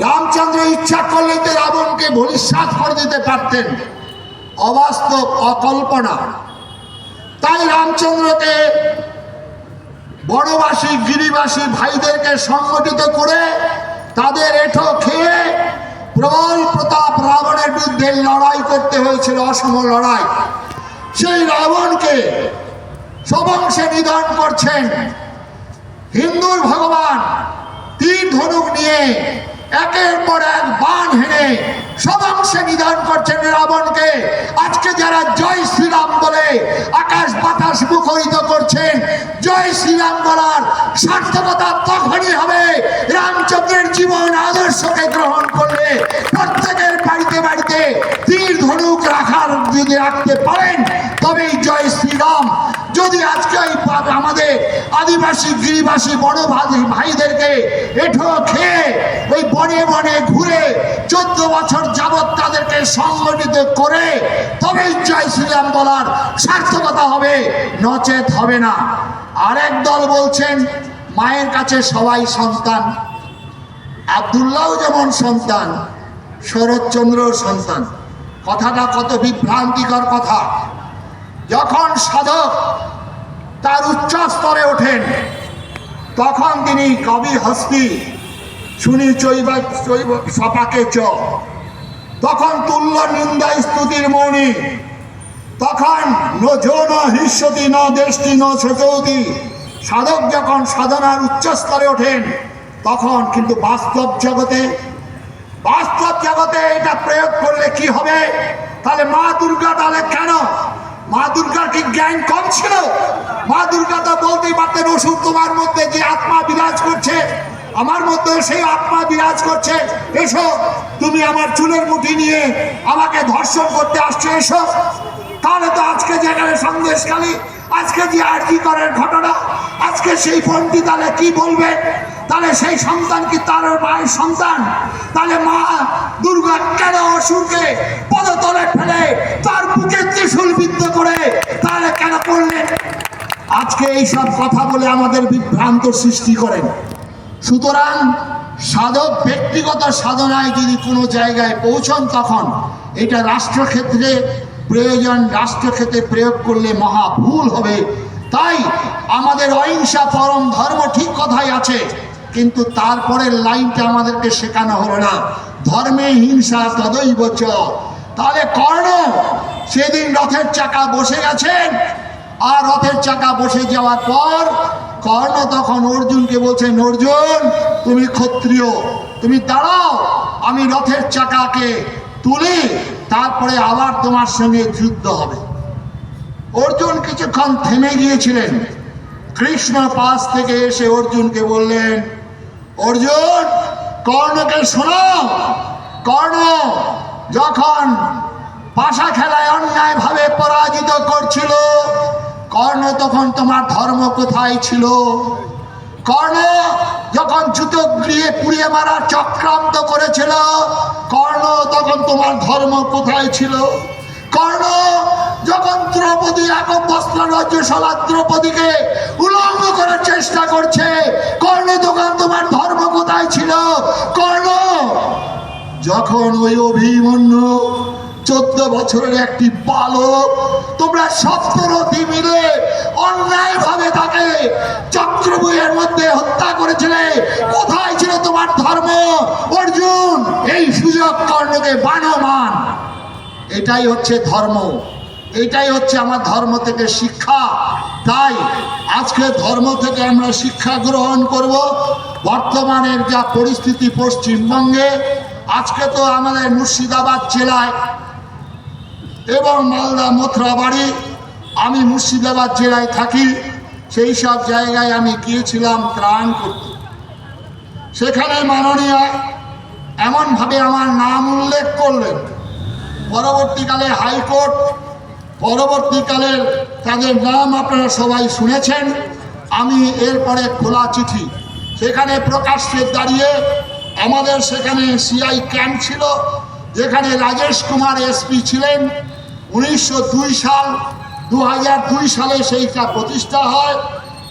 রামচন্দ্র ইচ্ছা করলে তো রাবণকে ভূমিসাৎ করে দিতে পারতেন, অবাস্তব, অকল্পনা। তাই রামচন্দ্রকে বনবাসী গিরিবাসী ভাইদেরকে সংগঠিত করে তাদের এঁঠো খেয়ে প্রবল প্রতাপ রাবণের বিরুদ্ধে লড়াই করতে হয়েছিল, অসম লড়াই। সেই রাবণকে সবংশে নিধন করছেন হিন্দুর ভগবান। তীর ধনুক নিয়ে একের পর এক বাণ হেনে সবংশে নিধন করছেন রাবণকে। আজকে যারা জয় শ্রীরাম বলে আকাশ বাতাস মুখরিত করছেন, জয় শ্রীরাম বলার সার্থকতা তখনই হবে রামচন্দ্রের জীবন আদর্শকে গ্রহণ করলে। প্রত্যেকের বাড়িতে বাড়িতে তীর ধনুক যদি রাখতে পারেন তবেই জয় শ্রীরাম। যদি আজকে আমাদের আদিবাসী গিরিবাসী বড় ভাইদেরকে এঁঠো খেয়ে ওই বনে বনে ঘুরে 14 বছর যাবৎ তাদেরকে সংগঠিত করে তবেই জয় শ্রীরাম বলার সার্থকতা হবে, নচেত হবে না। আরেক দল বলছেন মায়ের কাছে সবাই সন্তান, আব্দুল্লাহ যেমন সন্তান, শরৎচন্দ্র সন্তান। কথাটা কত বিভ্রান্তিকর কথা। যখন সাধক তার উচ্চ স্তরে ওঠেন তখন তিনি কবি হস্তি শুনি চৈব সপাকে চ, তখন তুল্য নিন্দা স্তুতির মৌনি, তখন যো ন হৃষ্যতি ন দেষ্টি ন শোচৌতি। সাধক যখন সাধনার উচ্চ স্তরে ওঠেন তখন কিন্তু বাস্তব জগতে এটা প্রয়োগ করলে কি হবে? তাহলে মা দুর্গা, তাহলে কেন মা দুর্গার কি জ্ঞান কম ছিল? মা দুর্গা তো বলতেই পারতেন ওষুধ তোমার মধ্যে যে আত্মা বিরাজ করছে, আমার মধ্যে সেই আত্মা বিরাজ করছে, এসো তুমি আমার চুলের মুঠি নিয়ে আমাকে ধর্ষণ করতে আসছো, এসো। তাহলে তো আজকে যেখানে সন্দেশখালী, আজকে যে আরজি করের ঘটনা, আজকে সেই ফোনটি তাহলে কি বলবে? তাহলে সেই সন্তান কি তার মায়ের সন্তান? তাহলে মা দুর্গা কেন অসুরকে পদতলে ফেলে তার বুকে ত্রিশূল বিদ্ধ করে তাহলে কেন করলেন? আজকে এইসব কথা বলে আমাদের বিভ্রান্ত সৃষ্টি করেন। সুতরাং সাধক ব্যক্তিগত সাধনায় যদি কোনো জায়গায় পৌঁছন তখন এটা রাষ্ট্রক্ষেত্রে প্রয়োজন, রাষ্ট্রক্ষেত্রে প্রয়োগ করলে মহা ভুল হবে। তাই আমাদের অহিংসা পরম ধর্ম ঠিক কথাই আছে, কিন্তু তারপরের লাইনটা আমাদেরকে শেখানো হলো না, ধর্মে হিংসা তদৈব চ। তাহলে কর্ণ সেদিন রথের চাকা বসে গেছেন, আর রথের চাকা বসে যাওয়ার পর কর্ণ তখন অর্জুনকে বলছেন, অর্জুন তুমি ক্ষত্রিয়, তুমি দাঁড়াও, আমি রথের চাকাকে তুলি, তারপরে আবার তোমার সঙ্গে যুদ্ধ হবে। অর্জুন কিছুক্ষণ থেমে গিয়েছিলেন। কৃষ্ণ পাশ থেকে এসে অর্জুনকে বললেন, অর্জুন কর্ণকে শোনাও। কর্ণ যখন পাশা খেলায় অন্যায়ভাবে পরাজিত করছিল, কর্ণ তখন তোমার ধর্ম কোথায় ছিল? কর্ণ যখন জুতো পুড়িয়ে মারার চক্রান্ত করেছিল, কর্ণ তখন তোমার ধর্ম কোথায় ছিল? কর্ণ যখন দ্রৌপদী একক বস্ত্ররাজ্যশালা দ্রৌপদীকে উলঙ্গ করার চেষ্টা করছে, কর্ণ তখন তোমার ধর্ম কোথায় ছিল? কর্ণ যখন ওই অভিমন্যু 14 বছরের একটি বালক, তোমরা সপ্তরথী মিলে অন্যায় ভাবে তাকে চক্রবুয়ের মধ্যে হত্যা করেছিলে, কোথায় ছিল তোমার ধর্ম? অর্জুন এই সুযোগ কর্ণকে বানমান। এটাই হচ্ছে ধর্ম, এটাই হচ্ছে আমার ধর্ম থেকে শিক্ষা। তাই আজকে ধর্ম থেকে আমরা শিক্ষা গ্রহণ করব। বর্তমানের যা পরিস্থিতি পশ্চিমবঙ্গে, আজকে তো আমাদের মুর্শিদাবাদ জেলায় এবং মালদা মথুরাবাড়ি, আমি মুর্শিদাবাদ জেলায় থাকি, সেই সব জায়গায় আমি গিয়েছিলাম ত্রাণ করতে। সেখানে মাননীয় এমনভাবে আমার নাম উল্লেখ করলেন, পরবর্তীকালে হাইকোর্ট, পরবর্তীকালের তাদের নাম আপনারা সবাই শুনেছেন। আমি এরপরে খোলা চিঠি সেখানে প্রকাশ্যে দাঁড়িয়ে, আমাদের সেখানে সিআই ক্যাম্প ছিল, যেখানে রাজেশ কুমার এসপি ছিলেন। 1902 সাল 2002 সালে সেইটা প্রতিষ্ঠা হয়।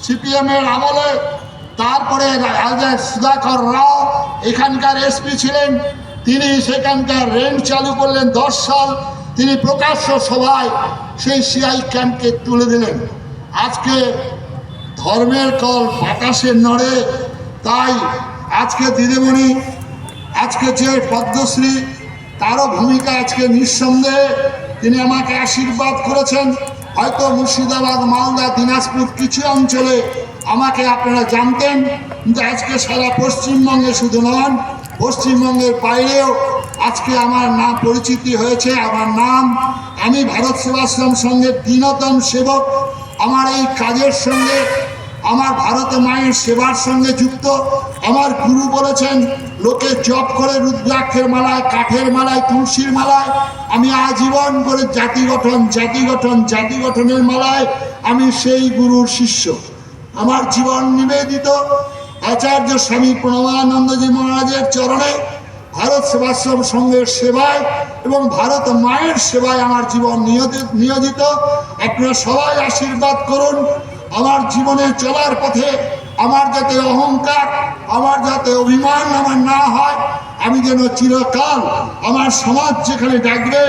সিপিএমের আমলে তারপরে সুধাকর রাও এখানকার এসপি ছিলেন, তিনি সেখানকার রেন্ট চালু করলেন 10 সাল। তিনি প্রকাশ্য সভায় সেই সিআই ক্যাম্পকে তুলে দিলেন। আজকে ধর্মের কল বাতাসে নড়ে, তাই আজকে দিদিমণি, আজকে যে পদ্মশ্রী, তারও ভূমিকা আজকে নিঃসন্দেহে তিনি আমাকে আশীর্বাদ করেছেন। হয়তো মুর্শিদাবাদ, মালদা, দিনাজপুর কিছু অঞ্চলে আমাকে আপনারা জানতেন, কিন্তু আজকে সারা পশ্চিমবঙ্গে শুধু নন, পশ্চিমবঙ্গের বাইরেও আজকে আমার নাম পরিচিতি হয়েছে। আমার নাম, আমি ভারত সেবাশ্রম সংঘের দীনতম সেবক। আমার এই কাজের সঙ্গে, আমার ভারত মায়ের সেবার সঙ্গে যুক্ত। আমার গুরু বলেছেন, লোকে জপ করে রুদ্রাক্ষের মালায়, কাঠের মালায়, তুলসীর মালায়, আমি আজীবন করে জাতি গঠন, জাতি গঠন, জাতি গঠনের মালায় আমি সেই গুরুর শিষ্য। আমার জীবন নিবেদিত আচার্য স্বামী প্রণবানন্দজি মহারাজের চরণে, ভারত সেবাশ্রম সংঘের সেবায় এবং ভারত মায়ের সেবায় আমার জীবন নিয়োজিত। আপনারা সবাই আশীর্বাদ করুন। আমার জীবনে চলার পথে আমার যাতে অহংকার, আমার যাতে অভিমান আমার না হয়, আমি যেন চিরকাল আমার সমাজ যেখানে ডাকবে,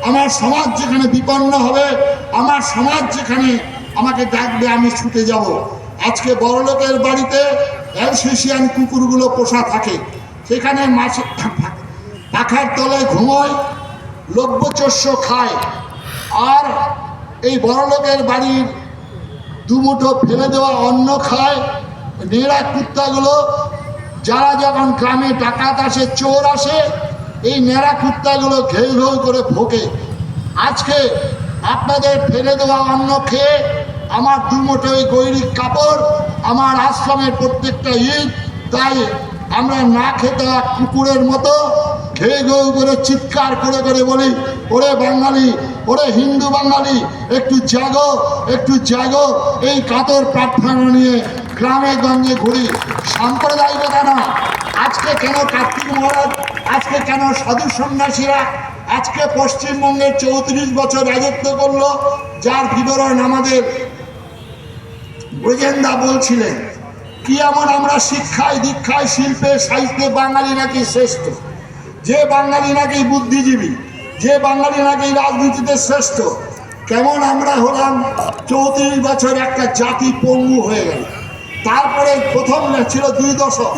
আমার সমাজ যেখানে বিপন্ন হবে, আমার সমাজ যেখানে আমাকে ডাকবে, আমি ছুটে যাব। আজকে বড়লোকের বাড়িতে অ্যালসেশিয়ান কুকুরগুলো পোষা থাকে, সেখানে মাছ পাখার তলে ঘুমোয়, লভ্যচস্য খায়। আর এই বড়লোকের বাড়ির দুমুঠো ফেলে দেওয়া অন্ন খায় নেড়া কুত্তাগুলো। যারা যখন গ্রামে ডাকাত আসে, চোর আসে, এই নেড়া কুত্তাগুলো ঘেউ ঘেউ করে ভোগে। আজকে আপনাদের ফেলে দেওয়া অন্ন খেয়ে আমার দুমুঠো এই গৈরিক কাপড়, আমার আশ্রমের প্রত্যেকটা ঈদ, তাই আমরা না খেতে কুকুরের মতো ঘেউ ঘেউ করে চিৎকার করে করে বলি, ওরে বাঙালি, ওরে হিন্দু বাঙালি, একটু জাগো, একটু জাগো। এই কাতর প্রার্থনা নিয়ে গ্রামে গঞ্জে ঘুরি। সাম্প্রদায়িকতা না। আজকে কেন কার্তিক মহারাজ, আজকে কেন সাধু সন্ন্যাসীরা আজকে পশ্চিমবঙ্গের 34 বছর রাজত্ব করলো, যার বিবরণ আমাদের ব্রজেন্দা বলছিলেন। কি এমন আমরা শিক্ষায়, দীক্ষায়, শিল্পে, সাহিত্যে বাঙালি নাকি শ্রেষ্ঠ, যে বাঙালি নাকি বুদ্ধিজীবী, যে বাঙালি নাকি রাজনীতিতে শ্রেষ্ঠ, কেমন আমরা হলাম 34 বছর একটা জাতি পঙ্গু হয়ে গেল। তারপরে প্রথম ছিল 2 দশক,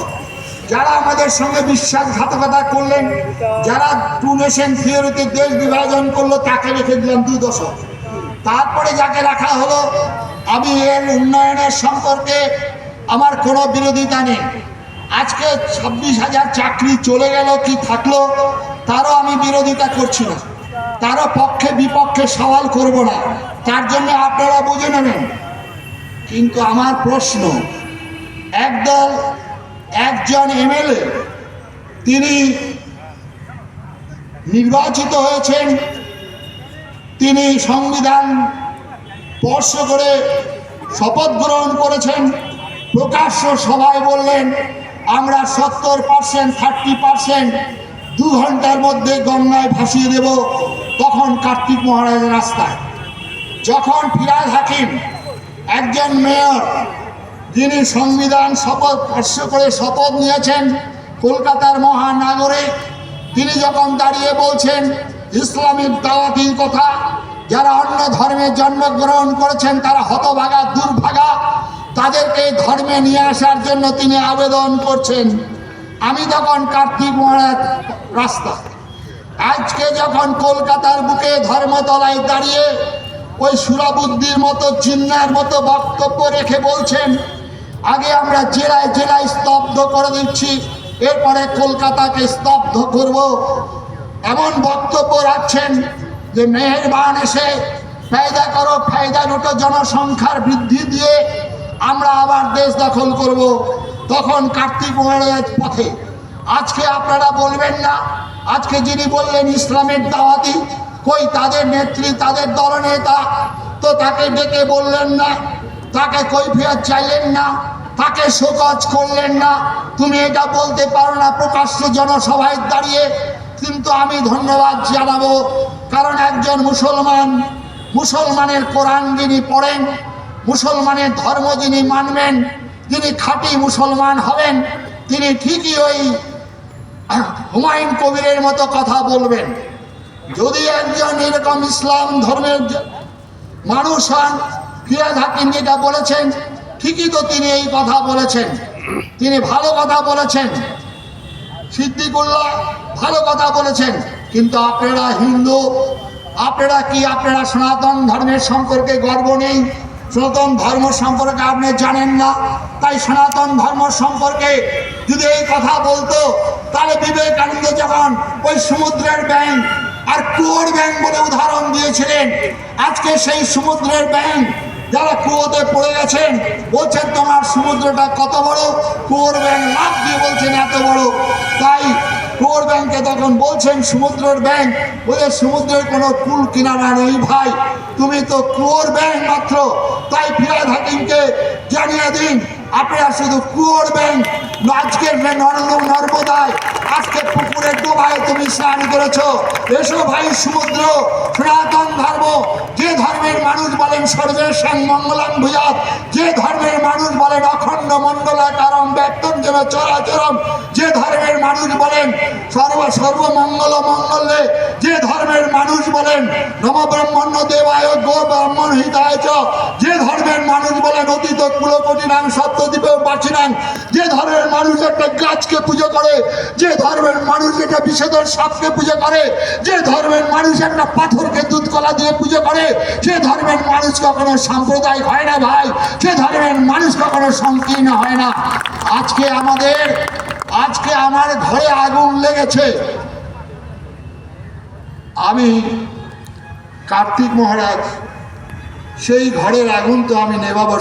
যারা আমাদের সঙ্গে বিশ্বাসঘাতকতা করলেন, যারা টু নেশন থিওরিতে দেশ বিভাজন করলো, তাকে রেখে দিলাম 2 দশক। তারপরে যাকে রাখা হলো, আমি এর উন্নয়নের সম্পর্কে আমার কোনো বিরোধিতা নেই। আজকে 26,000 চাকরি চলে গেল কি থাকলো, তারও আমি বিরোধিতা করছি না, তারও পক্ষে বিপক্ষে সওয়াল করব না, তার জন্য আপনারা বুঝে নেবেন। কিন্তু আমার প্রশ্ন, একদল একজন এমএলএ তিনি নির্বাচিত হয়েছেন, তিনি সংবিধান স্পর্শ করে শপথ গ্রহণ করেছেন, প্রকাশ্য সভায় বললেন আমরা 70%, 30% 2 ঘন্টার মধ্যে গঙ্গায় ভাসিয়ে দেব। তখন কার্তিক মহারাজের রাস্তায়, যখন ফিরহাদ হাকিম, একজন মেয়র যিনি সংবিধান স্পর্শ করে শপথ নিয়েছেন কলকাতার মহানগরে, তিনি যখন দাঁড়িয়ে বলছেন ইসলামিক দাওয়াতির কথা, যারা অন্য ধর্মে জন্মগ্রহণ করেছেন তারা হতভাগা, দুর্ভাগা, তাদেরকে ধর্মে নিয়ে আসার জন্য তিনি আবেদন করছেন। আমি তখন কার্তিক মহারাজ রাস্তা, আজকে যখন কলকাতার বুকে ধর্মতলায় দাঁড়িয়ে ওই সুরাবুদ্দির মতো, জিন্নার মতো বক্তব্য রেখে বলছেন আগে আমরা জেলায় জেলায় স্তব্ধ করে দিচ্ছি, এরপরে কলকাতাকে স্তব্ধ করব, এমন বক্তব্য রাখছেন যে মেহেরবান এসে ফায়দা করো, ফায়দা নোটো, জনসংখ্যার বৃদ্ধি দিয়ে আমরা আবার দেশ দখল করব। তখন কার্তিক মহারাজ পথে। আজকে আপনারা বলবেন না, আজকে যিনি বললেন ইসলামের দাওয়াতি, কই তাদের নেত্রী, তাদের দলনেতা, তো তাকে ডেকে বললেন না, তাকে কৈফিয়ত চাইলেন না, তাকে শোকজ করলেন না। তুমি এটা বলতে পারো না প্রকাশ্য জনসভায় দাঁড়িয়ে। কিন্তু আমি ধন্যবাদ জানাবো, কারণ একজন মুসলমান, মুসলমানের কোরআন যিনি পড়েন, মুসলমানের ধর্ম যিনি মানবেন, যিনি খাঁটি মুসলমান হবেন তিনি ঠিকই ওই হুমায়ুন কবিরের মতো কথা বলবেন। যদি একজন এরকম ইসলাম ধর্মের মানুষ হন, ফিরহাদ হাকিম যেটা বলেছেন ঠিকই তো তিনি এই কথা বলেছেন, তিনি ভালো কথা বলেছেন, সিদ্দিকুল্লাহ ভালো কথা বলেছেন। কিন্তু আপনারা হিন্দু, আপনারা কি আপনারা সনাতন ধর্মের সম্পর্কে গর্ব নেই? সনাতন ধর্ম সম্পর্কে আপনি জানেন না, তাই সনাতন ধর্ম সম্পর্কে যদি এই কথা বলতো তাহলে বিবেকানন্দ যখন ওই সমুদ্রের ব্যাঙ আর কুয়োর ব্যাঙ বলে উদাহরণ দিয়েছিলেন, আজকে সেই সমুদ্রের ব্যাঙ যারা কুয়োতে পড়ে গেছেন বলছেন তোমার সমুদ্রটা কত বড়, কুয়োর ব্যাঙ লাফ দিয়ে বলছেন এত বড়। তাই কুয়োর ব্যাঙকে তখন বলছেন সমুদ্রের ব্যাঙ, ওদের সমুদ্রের কোনো কুল কিনারা নেই ভাই, তুমি তো কুয়োর ব্যাঙ মাত্র। তাই ফিরহাদ হাকিমকে জানিয়ে দিন আপনারা শুধু কুয়োর ব্যাঙ। আজকের নর্মদায় আজকে পুকুরের ডোবায় তুমি স্নান করেছো, এসো ভাই সমুদ্র। সনাতন ধর্ম, যে ধর্মের মানুষ বলেন সর্বেশাং মঙ্গলাং ভূয়াৎ, যে ধর্মের মানুষ বলেন অখণ্ড মণ্ডলাকারম ব্যক্তম যেন চরাচরম, যে ধর্মের মানুষ বলেন সর্বমঙ্গল মঙ্গলে, যে ধর্মের মানুষ বলেন নম ব্রহ্মণ্য দেবায় গো ব্রাহ্মণ হিতায় চ, যে ধর্মের মানুষ বলেন অতীত কুলকটিনাং সত্যদ্বীপে বাসিনাং, যে ধর্মের মানুষ একটা গাছকে পুজো করে, যে ধর্মের মানুষ একটা বিষধর সাপকে পুজো করে, যে ধর্মের মানুষ একটা পাথরকে দুধ কলা দিয়ে পুজো করে, সে ধর্মের মানুষ কখনো সাম্প্রদায়িক হয় না ভাই, সে ধর্মের মানুষ কখনো সংকীর্ণ হয় না। আজকে আমার ঘরে আগুন লেগেছে, আমি কার্তিক মহারাজ সেই ঘরের আগুন তো আমি নেভাবো।